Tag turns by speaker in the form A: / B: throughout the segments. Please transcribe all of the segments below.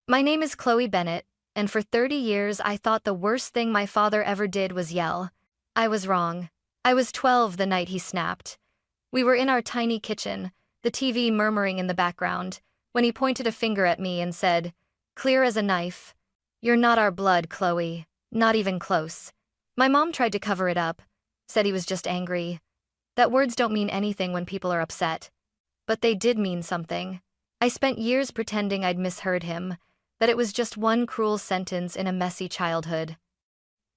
A: My name is Chloe Bennett, and for 30 years I thought the worst thing my father ever did was yell. I was wrong. I was 12 the night he snapped. We were in our tiny kitchen, the TV murmuring in the background, when he pointed a finger at me and said, clear as a knife, "You're not our blood, Chloe. Not even close." My mom tried to cover it up, said he was just angry. That words don't mean anything when people are upset. But they did mean something. I spent years pretending I'd misheard him, that it was just one cruel sentence in a messy childhood.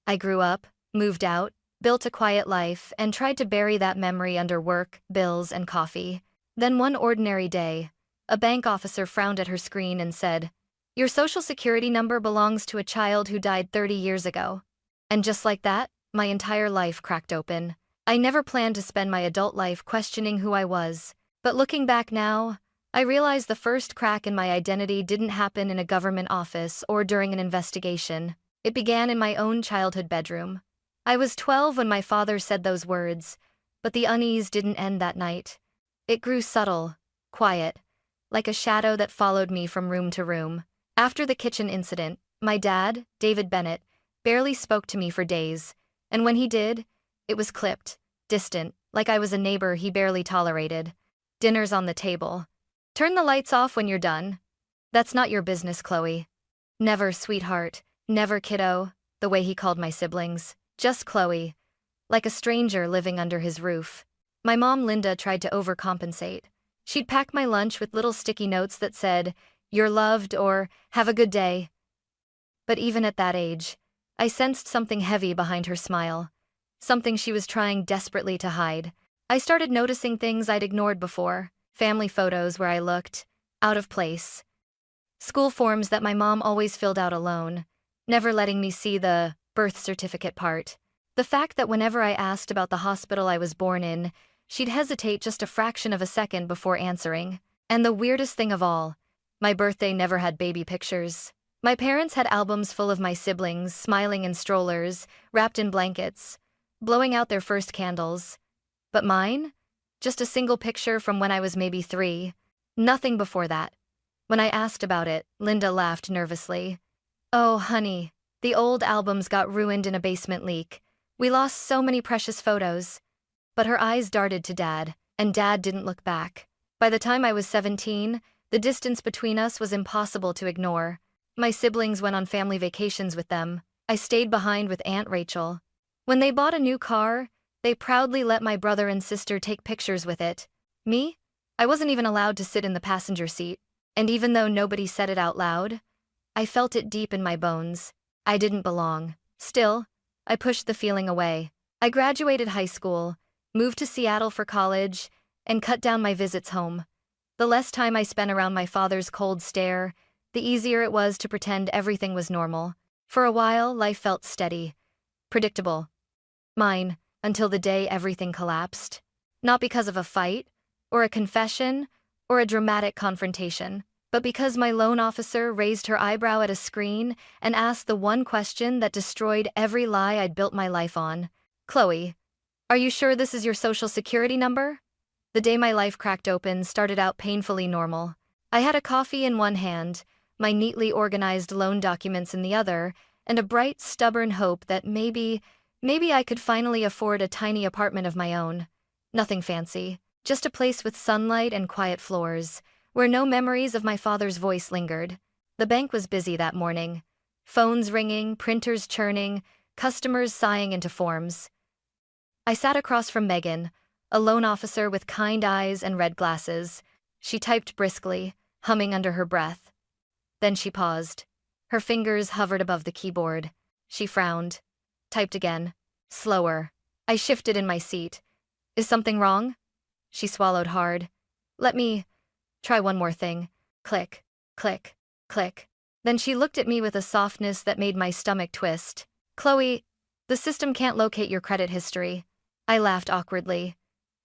A: I grew up, moved out, built a quiet life, and tried to bury that memory under work, bills, and coffee. Then one ordinary day, a bank officer frowned at her screen and said, "Your social security number belongs to a child who died 30 years ago." And just like that, my entire life cracked open. I never planned to spend my adult life questioning who I was. But looking back now, I realize the first crack in my identity didn't happen in a government office or during an investigation. It began in my own childhood bedroom. I was 12 when my father said those words, but the unease didn't end that night. It grew subtle, quiet, like a shadow that followed me from room to room. After the kitchen incident, my dad, David Bennett, barely spoke to me for days, and when he did, it was clipped, distant, like I was a neighbor he barely tolerated. Dinner's on the table. "Turn the lights off when you're done." "That's not your business, Chloe." "Never, sweetheart. Never, kiddo," the way he called my siblings. Just Chloe. Like a stranger living under his roof. My mom, Linda, tried to overcompensate. She'd pack my lunch with little sticky notes that said, "You're loved," or "Have a good day." But even at that age, I sensed something heavy behind her smile. Something she was trying desperately to hide. I started noticing things I'd ignored before. Family photos where I looked out of place. School forms that my mom always filled out alone, never letting me see the birth certificate part. The fact that whenever I asked about the hospital I was born in, she'd hesitate just a fraction of a second before answering. And the weirdest thing of all, my birthday never had baby pictures. My parents had albums full of my siblings, smiling in strollers, wrapped in blankets, blowing out their first candles. But mine? Just a single picture from when I was maybe 3. Nothing before that. When I asked about it, Linda laughed nervously. "Oh, honey, the old albums got ruined in a basement leak. We lost so many precious photos." But her eyes darted to Dad, and Dad didn't look back. By the time I was 17, the distance between us was impossible to ignore. My siblings went on family vacations with them. I stayed behind with Aunt Rachel. When they bought a new car, they proudly let my brother and sister take pictures with it. Me? I wasn't even allowed to sit in the passenger seat. And even though nobody said it out loud, I felt it deep in my bones. I didn't belong. Still, I pushed the feeling away. I graduated high school, moved to Seattle for college, and cut down my visits home. The less time I spent around my father's cold stare, the easier it was to pretend everything was normal. For a while, life felt steady, predictable. Mine. Until the day everything collapsed. Not because of a fight, or a confession, or a dramatic confrontation, but because my loan officer raised her eyebrow at a screen and asked the one question that destroyed every lie I'd built my life on. "Chloe, are you sure this is your social security number?" The day my life cracked open started out painfully normal. I had a coffee in one hand, my neatly organized loan documents in the other, and a bright, stubborn hope that maybe I could finally afford a tiny apartment of my own. Nothing fancy, just a place with sunlight and quiet floors, where no memories of my father's voice lingered. The bank was busy that morning. Phones ringing, printers churning, customers sighing into forms. I sat across from Megan, a loan officer with kind eyes and red glasses. She typed briskly, humming under her breath. Then she paused. Her fingers hovered above the keyboard. She frowned. Typed again. Slower. I shifted in my seat. "Is something wrong?" She swallowed hard. "Let me try one more thing." Click, click, click. Then she looked at me with a softness that made my stomach twist. "Chloe, the system can't locate your credit history." I laughed awkwardly.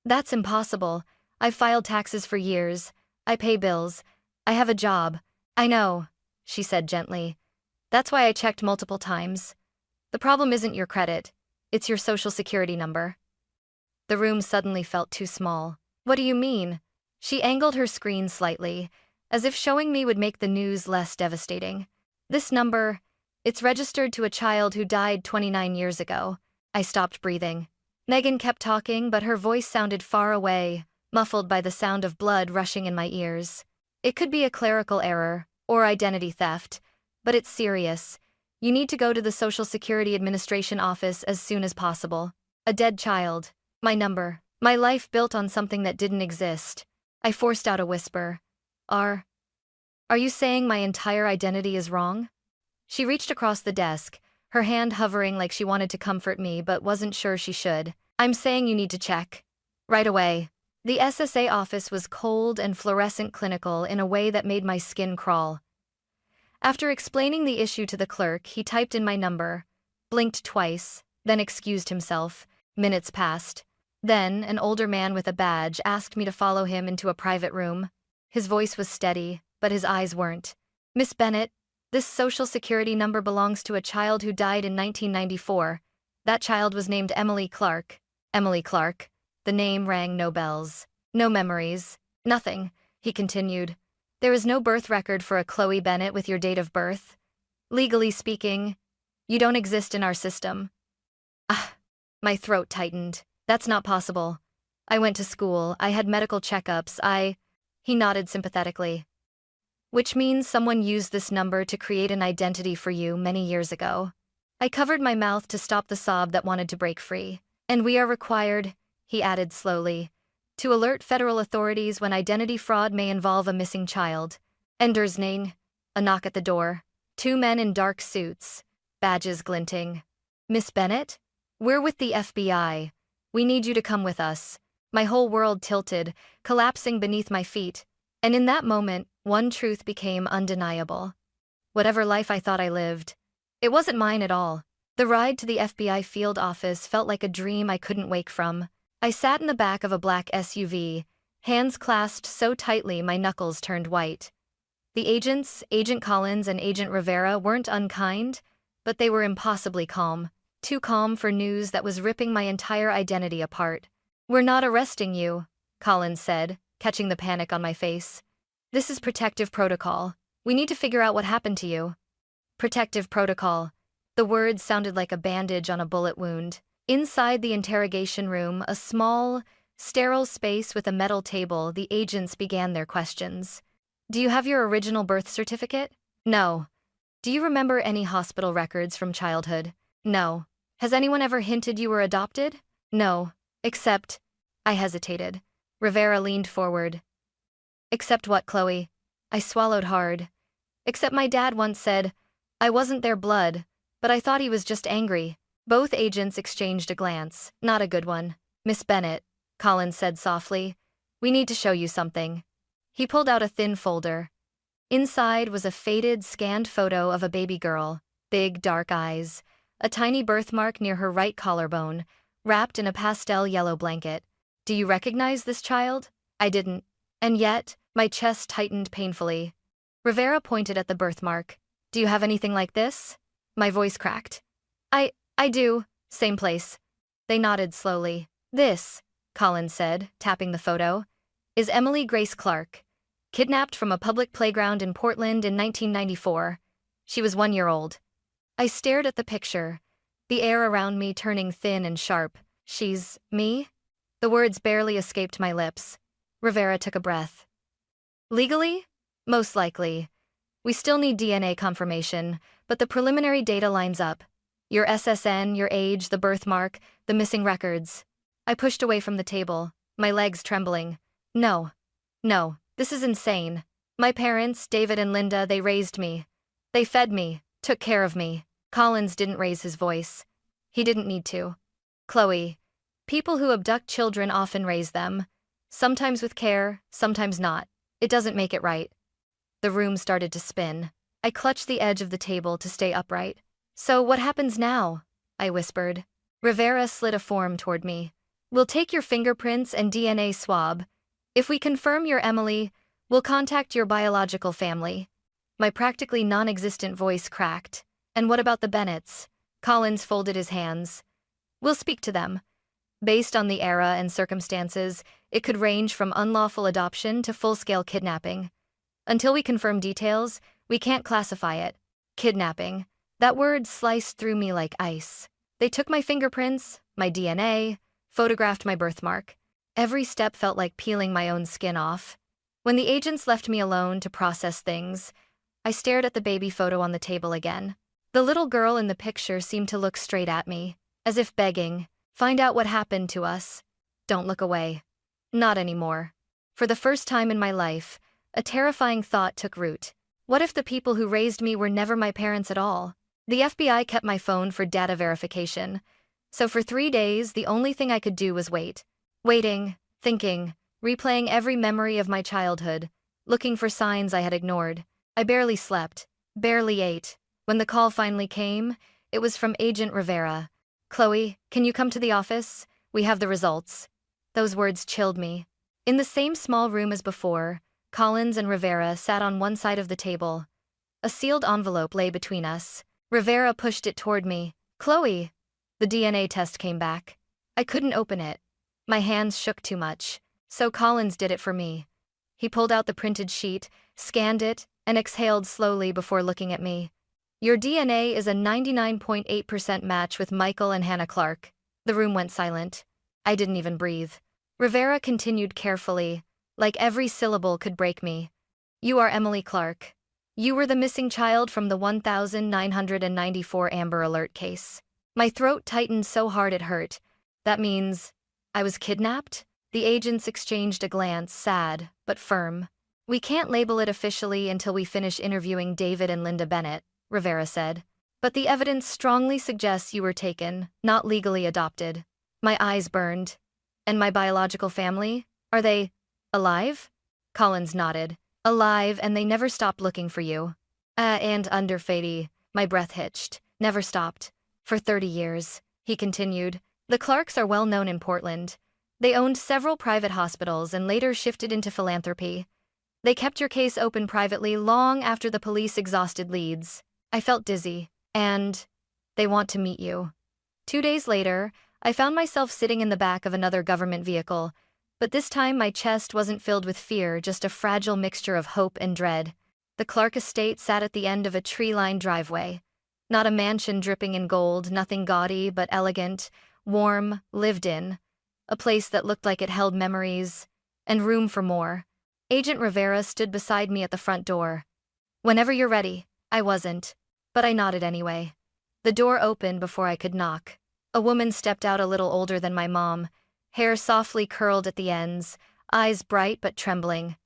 A: "That's impossible. I've filed taxes for years. I pay bills. I have a job." "I know," she said gently. "That's why I checked multiple times. The problem isn't your credit. It's your social security number." The room suddenly felt too small. "What do you mean?" She angled her screen slightly, as if showing me would make the news less devastating. This number, it's registered to a child who died 29 years ago. I stopped breathing. Megan kept talking, but her voice sounded far away, muffled by the sound of blood rushing in my ears. It could be a clerical error, or identity theft, but it's serious. You need to go to the Social Security Administration office as soon as possible. A dead child. My number. My life built on something that didn't exist. I forced out a whisper. Are you saying my entire identity is wrong? She reached across the desk, her hand hovering like she wanted to comfort me but wasn't sure she should. I'm saying you need to check. Right away. The SSA office was cold and fluorescent clinical in a way that made my skin crawl. After explaining the issue to the clerk, he typed in my number, blinked twice, then excused himself. Minutes passed. Then, an older man with a badge asked me to follow him into a private room. His voice was steady, but his eyes weren't. Miss Bennett, this Social Security number belongs to a child who died in 1994. That child was named Emily Clark. Emily Clark. The name rang no bells. No memories. Nothing, he continued. There is no birth record for a Chloe Bennett with your date of birth. Legally speaking, you don't exist in our system. My throat tightened. That's not possible. I went to school, I had medical checkups, He nodded sympathetically. Which means someone used this number to create an identity for you many years ago. I covered my mouth to stop the sob that wanted to break free. And we are required, he added slowly, to alert federal authorities when identity fraud may involve a missing child. Endersning. A knock at the door. 2 men in dark suits, badges glinting. Miss Bennett? We're with the FBI. We need you to come with us. My whole world tilted, collapsing beneath my feet. And in that moment, one truth became undeniable. Whatever life I thought I lived, it wasn't mine at all. The ride to the FBI field office felt like a dream I couldn't wake from. I sat in the back of a black SUV, hands clasped so tightly my knuckles turned white. The agents, Agent Collins and Agent Rivera, weren't unkind, but they were impossibly calm. Too calm for news that was ripping my entire identity apart. We're not arresting you, Collins said, catching the panic on my face. This is protective protocol. We need to figure out what happened to you. Protective protocol. The words sounded like a bandage on a bullet wound. Inside the interrogation room, a small, sterile space with a metal table, the agents began their questions. Do you have your original birth certificate? No. Do you remember any hospital records from childhood? No. Has anyone ever hinted you were adopted? No. Except... I hesitated. Rivera leaned forward. Except what, Chloe? I swallowed hard. Except my dad once said, I wasn't their blood, but I thought he was just angry. Both agents exchanged a glance, not a good one. Miss Bennett, Collins said softly, we need to show you something. He pulled out a thin folder. Inside was a faded, scanned photo of a baby girl, big, dark eyes, a tiny birthmark near her right collarbone, wrapped in a pastel yellow blanket. Do you recognize this child? I didn't. And yet, my chest tightened painfully. Rivera pointed at the birthmark. Do you have anything like this? My voice cracked. I do. Same place. They nodded slowly. This, Collins said, tapping the photo, is Emily Grace Clark. Kidnapped from a public playground in Portland in 1994. She was 1 year old. I stared at the picture, the air around me turning thin and sharp. She's me? The words barely escaped my lips. Rivera took a breath. Legally? Most likely. We still need DNA confirmation, but the preliminary data lines up. Your SSN, your age, the birthmark, the missing records. I pushed away from the table, my legs trembling. No, this is insane. My parents, David and Linda, they raised me. They fed me, took care of me. Collins didn't raise his voice. He didn't need to. Chloe, people who abduct children often raise them. Sometimes with care, sometimes not. It doesn't make it right. The room started to spin. I clutched the edge of the table to stay upright. So what happens now? I whispered. Rivera slid a form toward me. We'll take your fingerprints and DNA swab. If we confirm you're Emily, we'll contact your biological family. My practically non-existent voice cracked. And what about the Bennetts? Collins folded his hands. We'll speak to them. Based on the era and circumstances, it could range from unlawful adoption to full-scale kidnapping. Until we confirm details, we can't classify it. Kidnapping. That word sliced through me like ice. They took my fingerprints, my DNA, photographed my birthmark. Every step felt like peeling my own skin off. When the agents left me alone to process things, I stared at the baby photo on the table again. The little girl in the picture seemed to look straight at me, as if begging, "Find out what happened to us. Don't look away." Not anymore. For the first time in my life, a terrifying thought took root. What if the people who raised me were never my parents at all? The FBI kept my phone for data verification, so for 3 days the only thing I could do was wait. Waiting, thinking, replaying every memory of my childhood, looking for signs I had ignored. I barely slept, barely ate. When the call finally came, it was from Agent Rivera. "Chloe, can you come to the office? We have the results." Those words chilled me. In the same small room as before, Collins and Rivera sat on one side of the table. A sealed envelope lay between us. Rivera pushed it toward me. "Chloe." The DNA test came back. I couldn't open it. My hands shook too much, so Collins did it for me. He pulled out the printed sheet, scanned it, and exhaled slowly before looking at me. "Your DNA is a 99.8% match with Michael and Hannah Clark." The room went silent. I didn't even breathe. Rivera continued carefully, like every syllable could break me. "You are Emily Clark. You were the missing child from the 1994 Amber Alert case." My throat tightened so hard it hurt. That means I was kidnapped? The agents exchanged a glance, sad but firm. "We can't label it officially until we finish interviewing David and Linda Bennett," Rivera said. "But the evidence strongly suggests you were taken, not legally adopted." My eyes burned. "And my biological family? Are they alive?" Collins nodded. "Alive, and they never stopped looking for you." And under Fady, my breath hitched. "Never stopped. For 30 years, he continued. "The Clarks are well known in Portland. They owned several private hospitals and later shifted into philanthropy. They kept your case open privately long after the police exhausted leads." I felt dizzy. "And they want to meet you." 2 days later, I found myself sitting in the back of another government vehicle, but this time my chest wasn't filled with fear, just a fragile mixture of hope and dread. The Clark estate sat at the end of a tree-lined driveway. Not a mansion dripping in gold, nothing gaudy, but elegant, warm, lived in. A place that looked like it held memories, and room for more. Agent Rivera stood beside me at the front door. "Whenever you're ready." I wasn't, but I nodded anyway. The door opened before I could knock. A woman stepped out, a little older than my mom, hair softly curled at the ends, eyes bright but trembling.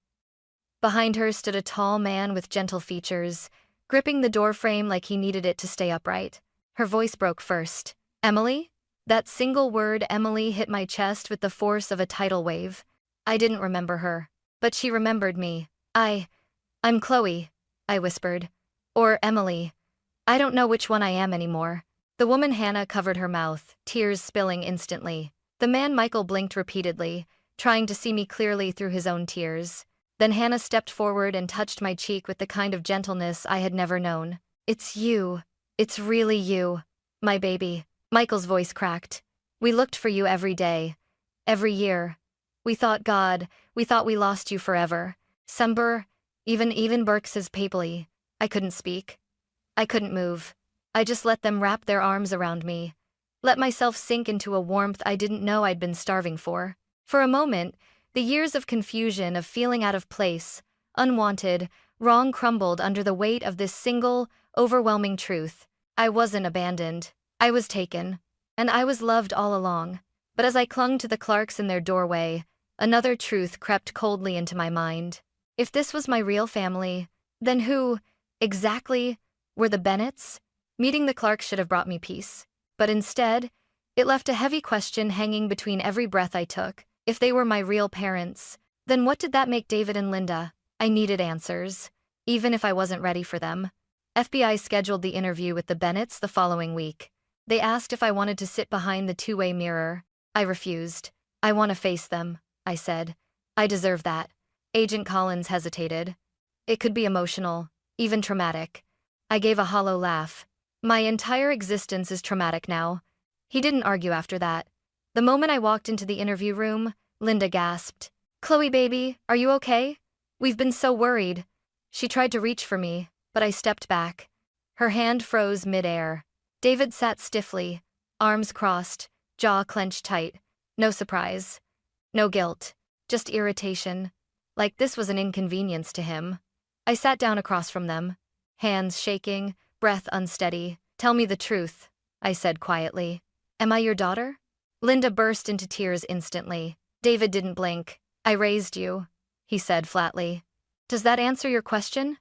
A: Behind her stood a tall man with gentle features, gripping the doorframe like he needed it to stay upright. Her voice broke first. "Emily?" That single word, Emily, hit my chest with the force of a tidal wave. I didn't remember her, but she remembered me. I'm Chloe," I whispered. "Or Emily. I don't know which one I am anymore." The woman Hannah covered her mouth, tears spilling instantly. The man Michael blinked repeatedly, trying to see me clearly through his own tears. Then Hannah stepped forward and touched my cheek with the kind of gentleness I had never known. "It's you. It's really you. My baby." Michael's voice cracked. "We looked for you every day. Every year. We thought we lost you forever. Semper, even Burke's papally." I couldn't speak. I couldn't move. I just let them wrap their arms around me. Let myself sink into a warmth I didn't know I'd been starving for. For a moment, the years of confusion, of feeling out of place, unwanted, wrong, crumbled under the weight of this single, overwhelming truth. I wasn't abandoned. I was taken. And I was loved all along. But as I clung to the Clarks in their doorway, another truth crept coldly into my mind. If this was my real family, then who, exactly, were the Bennetts? Meeting the Clarks should have brought me peace. But instead, it left a heavy question hanging between every breath I took. If they were my real parents, then what did that make David and Linda? I needed answers, even if I wasn't ready for them. FBI scheduled the interview with the Bennetts the following week. They asked if I wanted to sit behind the two-way mirror. I refused. "I want to face them," I said. "I deserve that." Agent Collins hesitated. "It could be emotional, even traumatic." I gave a hollow laugh. "My entire existence is traumatic now." He didn't argue after that. The moment I walked into the interview room, Linda gasped. "Chloe, baby, are you okay? We've been so worried." She tried to reach for me, but I stepped back. Her hand froze mid-air. David sat stiffly, arms crossed, jaw clenched tight. No surprise. No guilt. Just irritation. Like this was an inconvenience to him. I sat down across from them, hands shaking, breath unsteady. "Tell me the truth," I said quietly. "Am I your daughter?" Linda burst into tears instantly. David didn't blink. "I raised you," he said flatly. "Does that answer your question?"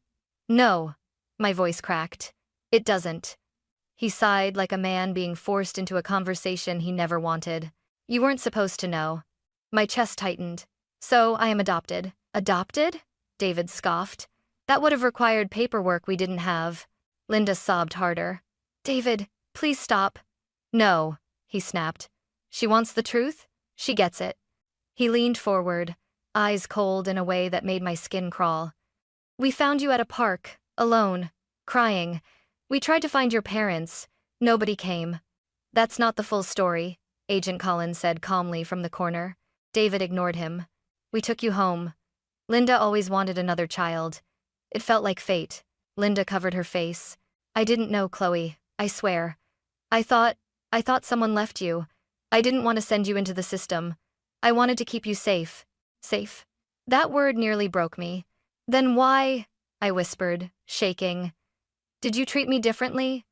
A: "No." My voice cracked. "It doesn't." He sighed like a man being forced into a conversation he never wanted. "You weren't supposed to know." My chest tightened. "So I am adopted." "Adopted?" David scoffed. "That would have required paperwork we didn't have." Linda sobbed harder. "David, please stop." "No," he snapped. "She wants the truth? She gets it." He leaned forward, eyes cold in a way that made my skin crawl. "We found you at a park, alone, crying. We tried to find your parents. Nobody came." "That's not the full story," Agent Collins said calmly from the corner. David ignored him. "We took you home. Linda always wanted another child. It felt like fate." Linda covered her face. "I didn't know, Chloe, I swear. I thought someone left you. I didn't want to send you into the system. I wanted to keep you safe." Safe? That word nearly broke me. "Then why?" I whispered, shaking. "Did you treat me differently?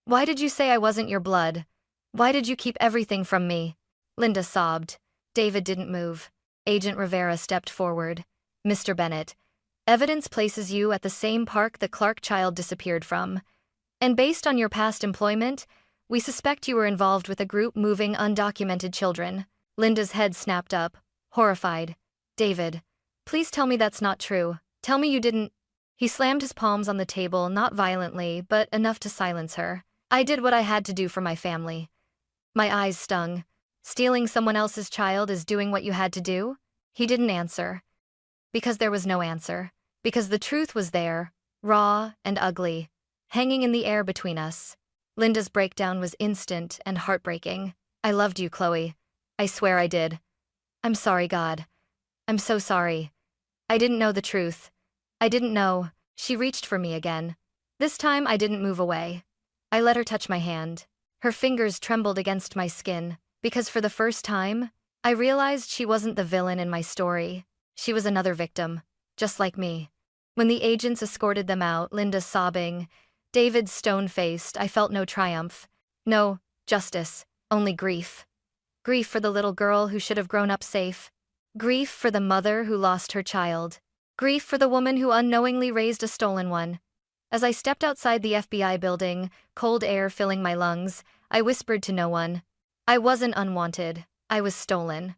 A: Why did you say I wasn't your blood? Why did you keep everything from me?" Linda sobbed. David didn't move. Agent Rivera stepped forward. "Mr. Bennett, evidence places you at the same park the Clark child disappeared from. And based on your past employment, we suspect you were involved with a group moving undocumented children." Linda's head snapped up, horrified. "David, please tell me that's not true. Tell me you didn't." He slammed his palms on the table, not violently, but enough to silence her. "I did what I had to do for my family." My eyes stung. "Stealing someone else's child is doing what you had to do?" He didn't answer. Because there was no answer. Because the truth was there, raw and ugly, hanging in the air between us. Linda's breakdown was instant and heartbreaking. "I loved you, Chloe. I swear I did. I'm sorry, God. I'm so sorry. I didn't know the truth. I didn't know." She reached for me again. This time I didn't move away. I let her touch my hand. Her fingers trembled against my skin, because for the first time, I realized she wasn't the villain in my story. She was another victim, just like me. When the agents escorted them out, Linda sobbing, David stone-faced, I felt no triumph. No justice, only grief. Grief for the little girl who should have grown up safe. Grief for the mother who lost her child. Grief for the woman who unknowingly raised a stolen one. As I stepped outside the FBI building, cold air filling my lungs, I whispered to no one. I wasn't unwanted. I was stolen.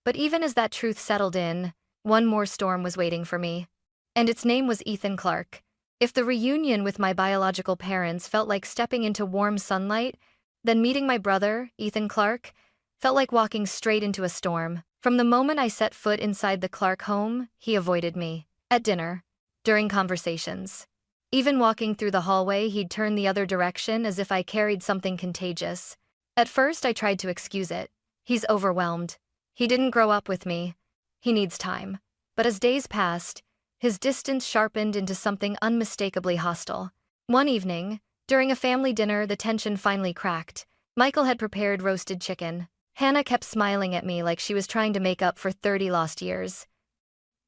A: But even as that truth settled in, one more storm was waiting for me. And its name was Ethan Clark. If the reunion with my biological parents felt like stepping into warm sunlight, then meeting my brother, Ethan Clark, felt like walking straight into a storm. From the moment I set foot inside the Clark home, he avoided me. At dinner, during conversations. Even walking through the hallway, he'd turn the other direction as if I carried something contagious. At first, I tried to excuse it. He's overwhelmed. He didn't grow up with me. He needs time. But as days passed, his distance sharpened into something unmistakably hostile. One evening, during a family dinner, the tension finally cracked. Michael had prepared roasted chicken. Hannah kept smiling at me like she was trying to make up for 30 lost years.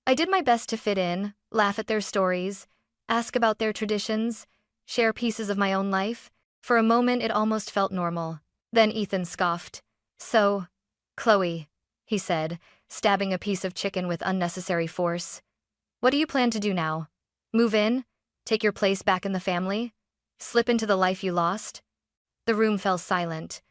A: I did my best to fit in, laugh at their stories, ask about their traditions, share pieces of my own life. For a moment, it almost felt normal. Then Ethan scoffed. "So, Chloe," he said, stabbing a piece of chicken with unnecessary force. "What do you plan to do now? Move in? Take your place back in the family? Slip into the life you lost?" The room fell silent.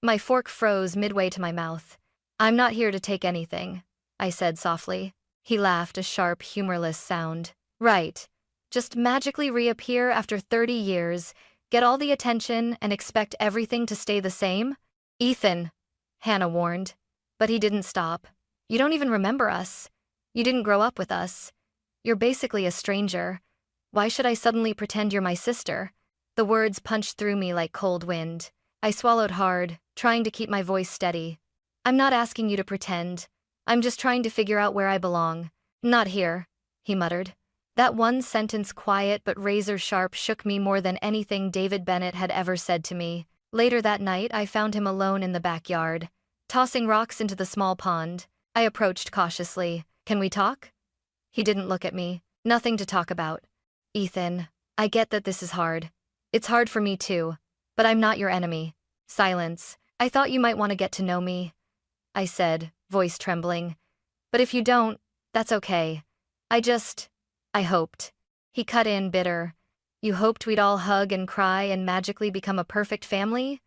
A: My fork froze midway to my mouth. "I'm not here to take anything," I said softly. He laughed, a sharp, humorless sound. "Right. Just magically reappear after 30 years, get all the attention, and expect everything to stay the same?" "Ethan," Hannah warned. But he didn't stop. "You don't even remember us. You didn't grow up with us. You're basically a stranger. Why should I suddenly pretend you're my sister?" The words punched through me like cold wind. I swallowed hard, trying to keep my voice steady. "I'm not asking you to pretend. I'm just trying to figure out where I belong." "Not here," he muttered. That one sentence, quiet but razor-sharp, shook me more than anything David Bennett had ever said to me. Later that night, I found him alone in the backyard, tossing rocks into the small pond. I approached cautiously. "Can we talk?" He didn't look at me. "Nothing to talk about." "Ethan, I get that this is hard. It's hard for me too, but I'm not your enemy." Silence. "I thought you might want to get to know me," I said, voice trembling. "But if you don't, that's okay. I hoped." He cut in, bitter. "You hoped we'd all hug and cry and magically become a perfect family?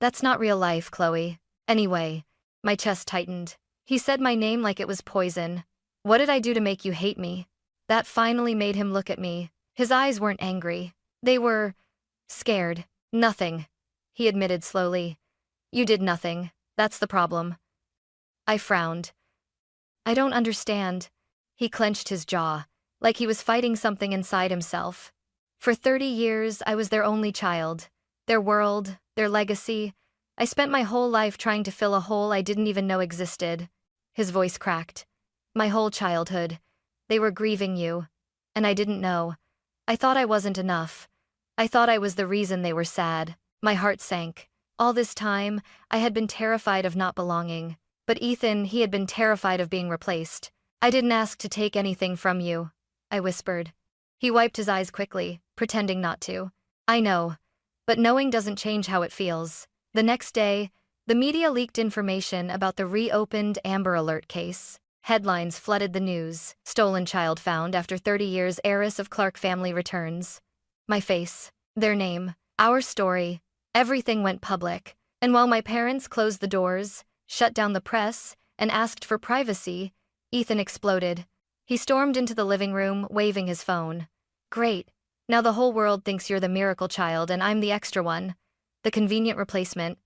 A: That's not real life, Chloe. Anyway." My chest tightened. He said my name like it was poison. "What did I do to make you hate me?" That finally made him look at me. His eyes weren't angry. They were scared. "Nothing," he admitted slowly. "You did nothing. That's the problem." I frowned. "I don't understand." He clenched his jaw, like he was fighting something inside himself. "For 30 years, I was their only child. Their world, their legacy. I spent my whole life trying to fill a hole I didn't even know existed." His voice cracked. "My whole childhood. They were grieving you. And I didn't know. I thought I wasn't enough. I thought I was the reason they were sad." My heart sank. All this time, I had been terrified of not belonging. But Ethan, he had been terrified of being replaced. "I didn't ask to take anything from you," I whispered. He wiped his eyes quickly, pretending not to. "I know. But knowing doesn't change how it feels." The next day, the media leaked information about the reopened Amber Alert case. Headlines flooded the news. "Stolen child found after 30 years, heiress of Clark family returns." My face, their name, our story, everything went public. And while my parents closed the doors, shut down the press, and asked for privacy, Ethan exploded. He stormed into the living room, waving his phone. "Great. Now the whole world thinks you're the miracle child and I'm the extra one. The convenient replacement."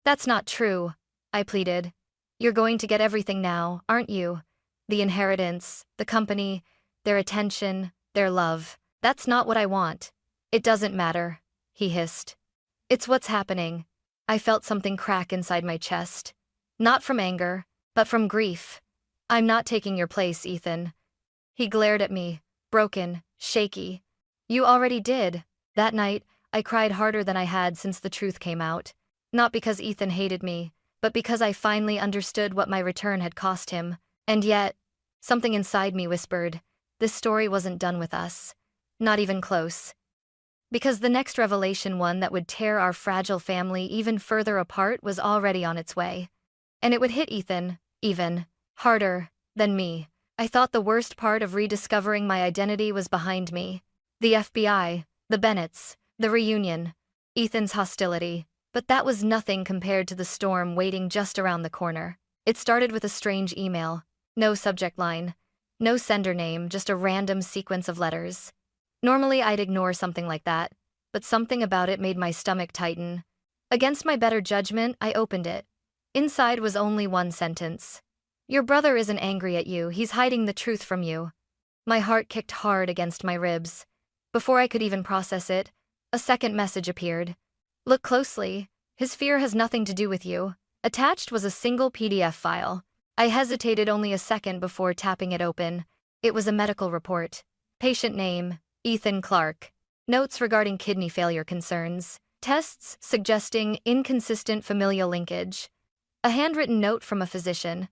A: "That's not true," I pleaded. "You're going to get everything now, aren't you? The inheritance, the company, their attention, their love. That's not what I want." "It doesn't matter," he hissed. "It's what's happening." I felt something crack inside my chest. Not from anger, but from grief. "I'm not taking your place, Ethan." He glared at me, broken, shaky. "You already did." That night, I cried harder than I had since the truth came out. Not because Ethan hated me, but because I finally understood what my return had cost him. And yet, something inside me whispered, this story wasn't done with us. Not even close. Because the next revelation, one that would tear our fragile family even further apart, was already on its way. And it would hit Ethan, even harder than me. I thought the worst part of rediscovering my identity was behind me. The FBI, the Bennetts, the reunion, Ethan's hostility. But that was nothing compared to the storm waiting just around the corner. It started with a strange email. No subject line. No sender name, just a random sequence of letters. Normally I'd ignore something like that, but something about it made my stomach tighten. Against my better judgment, I opened it. Inside was only one sentence. "Your brother isn't angry at you, he's hiding the truth from you." My heart kicked hard against my ribs. Before I could even process it, a second message appeared. "Look closely. His fear has nothing to do with you." Attached was a single PDF file. I hesitated only a second before tapping it open. It was a medical report. Patient name, Ethan Clark. Notes regarding kidney failure concerns. Tests suggesting inconsistent familial linkage. A handwritten note from a physician.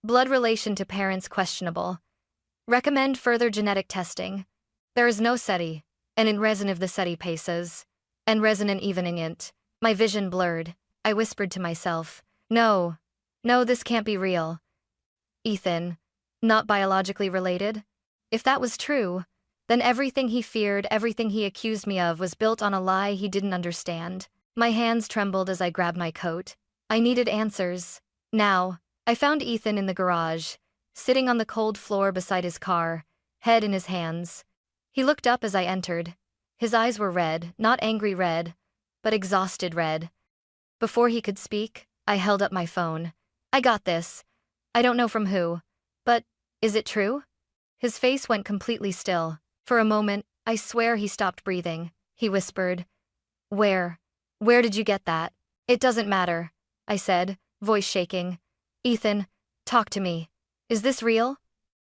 A: Blood relation to parents questionable. Recommend further genetic testing. There is no SETI, and in resin of the SETI paces, and resonant evening int. My vision blurred. I whispered to myself, No, this can't be real. Ethan, not biologically related? If that was true, then everything he feared, everything he accused me of, was built on a lie he didn't understand. My hands trembled as I grabbed my coat. I needed answers. Now. I found Ethan in the garage, sitting on the cold floor beside his car, head in his hands. He looked up as I entered. His eyes were red, not angry red, but exhausted red. Before he could speak, I held up my phone. "I got this. I don't know from who, but is it true?" His face went completely still. For a moment, I swear he stopped breathing. He whispered, Where did you get that?" "It doesn't matter," I said, voice shaking. "Ethan, talk to me. Is this real?"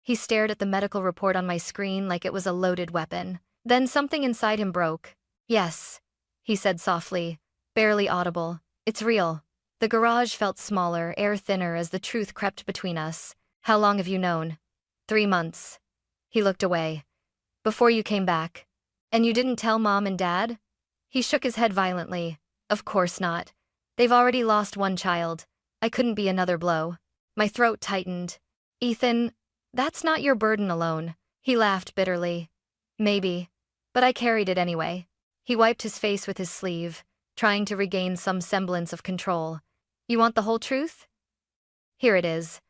A: He stared at the medical report on my screen like it was a loaded weapon. Then something inside him broke. "Yes," he said softly, barely audible. "It's real." The garage felt smaller, air thinner as the truth crept between us. "How long have you known?" 3 months. He looked away. "Before you came back. And you didn't tell Mom and Dad?" He shook his head violently. "Of course not. They've already lost one child. I couldn't be another blow." My throat tightened. "Ethan, that's not your burden alone." He laughed bitterly. "Maybe. But I carried it anyway." He wiped his face with his sleeve, trying to regain some semblance of control. "You want the whole truth? Here it is.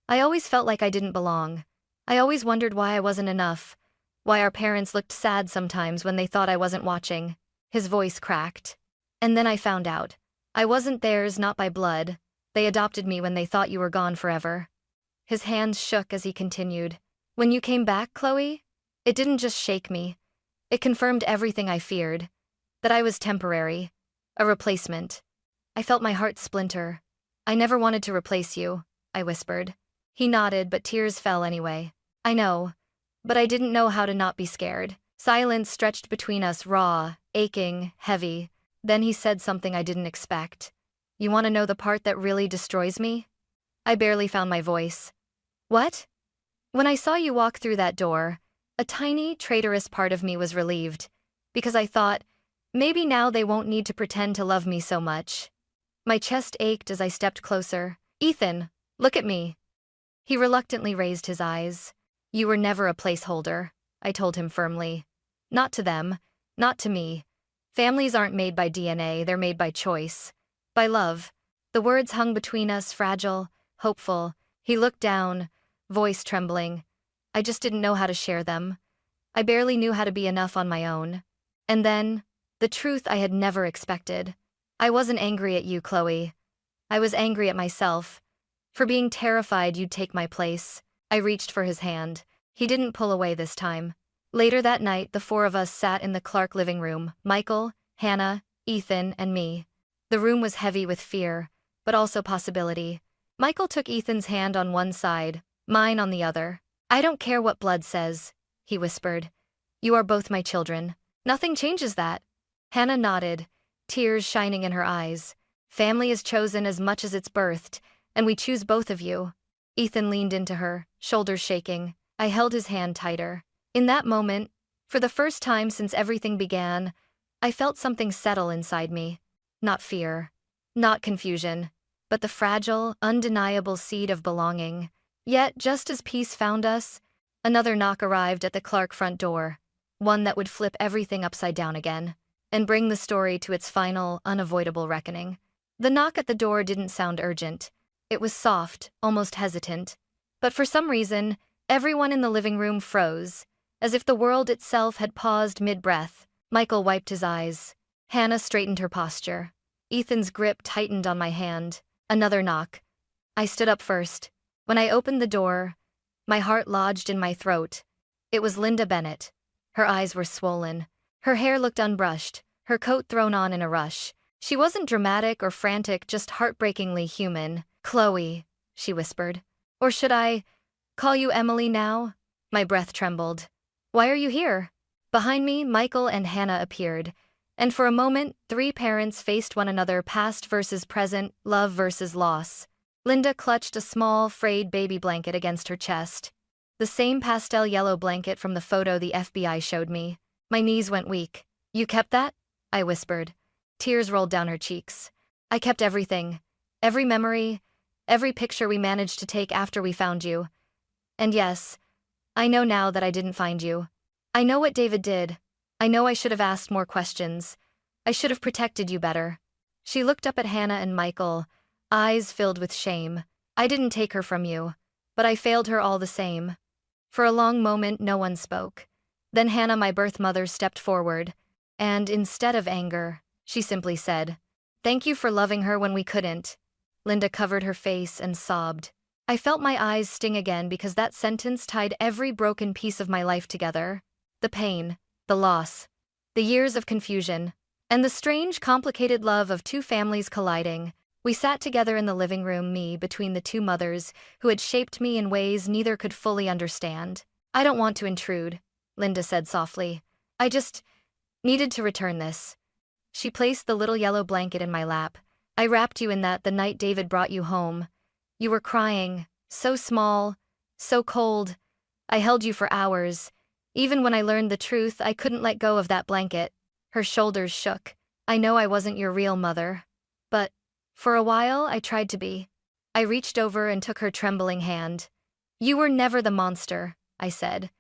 A: I always felt like I didn't belong. I always wondered why I wasn't enough, why our parents looked sad sometimes when they thought I wasn't watching." His voice cracked. "And then I found out. I wasn't theirs, not by blood. They adopted me when they thought you were gone forever." His hands shook as he continued. "When you came back, Chloe, it didn't just shake me. It confirmed everything I feared. That I was temporary. A replacement. I felt my heart splinter. I never wanted to replace you," I whispered. He nodded, but tears fell anyway. "I know. But I didn't know how to not be scared." Silence stretched between us, raw, aching, heavy. Then he said something I didn't expect. "You want to know the part that really destroys me?" I barely found my voice. "What?" "When I saw you walk through that door, a tiny, traitorous part of me was relieved, because I thought, maybe now they won't need to pretend to love me so much." My chest ached as I stepped closer. "Ethan, look at me." He reluctantly raised his eyes. "You were never a placeholder," I told him firmly. "Not to them, not to me. Families aren't made by DNA, they're made by choice. By love." The words hung between us, fragile, hopeful. He looked down, voice trembling. I just didn't know how to share them. I barely knew how to be enough on my own. And then, the truth I had never expected. I wasn't angry at you, Chloe. I was angry at myself. For being terrified you'd take my place. I reached for his hand. He didn't pull away this time. Later that night, the 4 of us sat in the Clark living room: Michael, Hannah, Ethan, and me. The room was heavy with fear, but also possibility. Michael took Ethan's hand on one side, mine on the other. "I don't care what blood says," he whispered. "You are both my children. Nothing changes that." Hannah nodded, tears shining in her eyes. "Family is chosen as much as it's birthed, and we choose both of you." Ethan leaned into her, shoulders shaking. I held his hand tighter. In that moment, for the first time since everything began, I felt something settle inside me. Not fear, not confusion, but the fragile, undeniable seed of belonging. Yet, just as peace found us, another knock arrived at the Clark front door, one that would flip everything upside down again, and bring the story to its final, unavoidable reckoning. The knock at the door didn't sound urgent. It was soft, almost hesitant. But for some reason, everyone in the living room froze, as if the world itself had paused mid-breath. Michael wiped his eyes. Hannah straightened her posture. Ethan's grip tightened on my hand. Another knock. I stood up first. When I opened the door, my heart lodged in my throat. It was Linda Bennett. Her eyes were swollen. Her hair looked unbrushed, her coat thrown on in a rush. She wasn't dramatic or frantic, just heartbreakingly human. "Chloe," she whispered. "Or should I call you Emily now?" My breath trembled. "Why are you here?" Behind me, Michael and Hannah appeared, and for a moment, 3 parents faced one another: past versus present, love versus loss. Linda clutched a small, frayed baby blanket against her chest. The same pastel yellow blanket from the photo the FBI showed me. My knees went weak. "You kept that?" I whispered. Tears rolled down her cheeks. "I kept everything. Every memory, every picture we managed to take after we found you. And yes, I know now that I didn't find you. I know what David did. I know I should have asked more questions. I should have protected you better." She looked up at Hannah and Michael, eyes filled with shame. "I didn't take her from you, but I failed her all the same." For a long moment, no one spoke. Then Hannah, my birth mother, stepped forward, and instead of anger, she simply said, "Thank you for loving her when we couldn't." Linda covered her face and sobbed. I felt my eyes sting again because that sentence tied every broken piece of my life together. The pain, the loss, the years of confusion, and the strange, complicated love of 2 families colliding. We sat together in the living room, me between the two mothers who had shaped me in ways neither could fully understand. I don't want to intrude, Linda said softly. I just needed to return this. She placed the little yellow blanket in my lap. I wrapped you in that the night David brought you home. You were crying, so small, so cold. I held you for hours. Even when I learned the truth, I couldn't let go of that blanket. Her shoulders shook. I know I wasn't your real mother. But for a while, I tried to be. I reached over and took her trembling hand. You were never the monster, I said.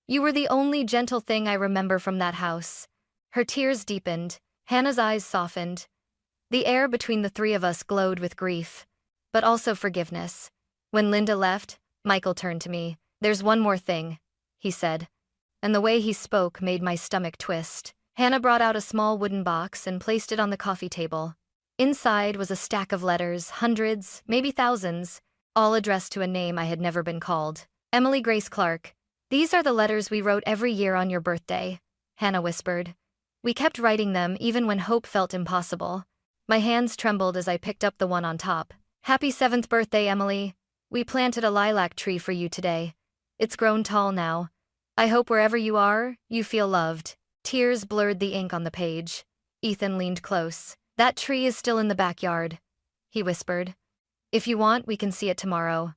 A: You were the only gentle thing I remember from that house. Her tears deepened. Hannah's eyes softened. The air between the three of us glowed with grief, but also forgiveness. When Linda left, Michael turned to me. There's one more thing, he said. And the way he spoke made my stomach twist. Hannah brought out a small wooden box and placed it on the coffee table. Inside was a stack of letters, hundreds, maybe thousands, all addressed to a name I had never been called. Emily Grace Clark. These are the letters we wrote every year on your birthday, Hannah whispered. We kept writing them even when hope felt impossible. My hands trembled as I picked up the one on top. Happy 7th birthday, Emily. We planted a lilac tree for you today. It's grown tall now. I hope wherever you are, you feel loved. Tears blurred the ink on the page. Ethan leaned close. That tree is still in the backyard, he whispered. If you want, we can see it tomorrow.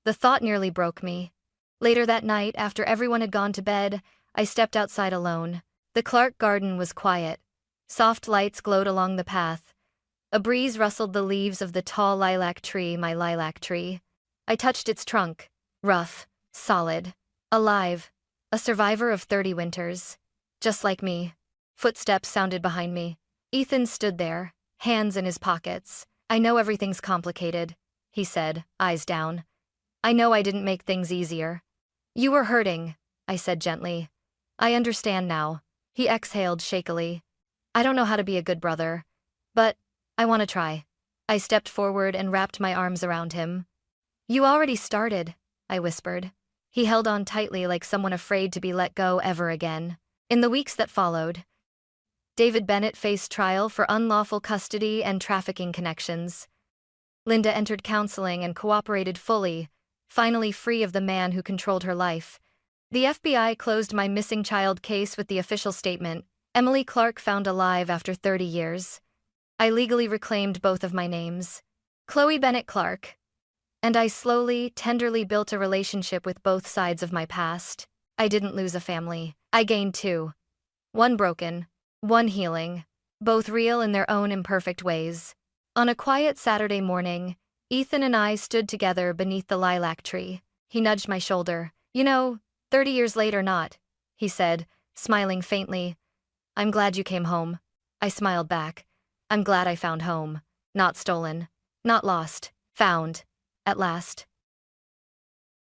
A: The thought nearly broke me. Later that night, after everyone had gone to bed, I stepped outside alone. The Clark garden was quiet. Soft lights glowed along the path. A breeze rustled the leaves of the tall lilac tree, my lilac tree. I touched its trunk. Rough, solid, alive. A survivor of 30 winters. Just like me. Footsteps sounded behind me. Ethan stood there, hands in his pockets. I know everything's complicated, he said, eyes down. I know I didn't make things easier. You were hurting, I said gently. I understand now. He exhaled shakily. I don't know how to be a good brother, but I want to try. I stepped forward and wrapped my arms around him. You already started, I whispered. He held on tightly like someone afraid to be let go ever again. In the weeks that followed, David Bennett faced trial for unlawful custody and trafficking connections. Linda entered counseling and cooperated fully, finally free of the man who controlled her life. The FBI closed my missing child case with the official statement, Emily Clark found alive after 30 years. I legally reclaimed both of my names, Chloe Bennett Clark, and I slowly, tenderly built a relationship with both sides of my past. I didn't lose a family. I gained two. One broken, one healing, both real in their own imperfect ways. On a quiet Saturday morning, Ethan and I stood together beneath the lilac tree. He nudged my shoulder. 30 years later not, he said, smiling faintly. I'm glad you came home. I smiled back. I'm glad I found home. Not stolen. Not lost. Found. At last.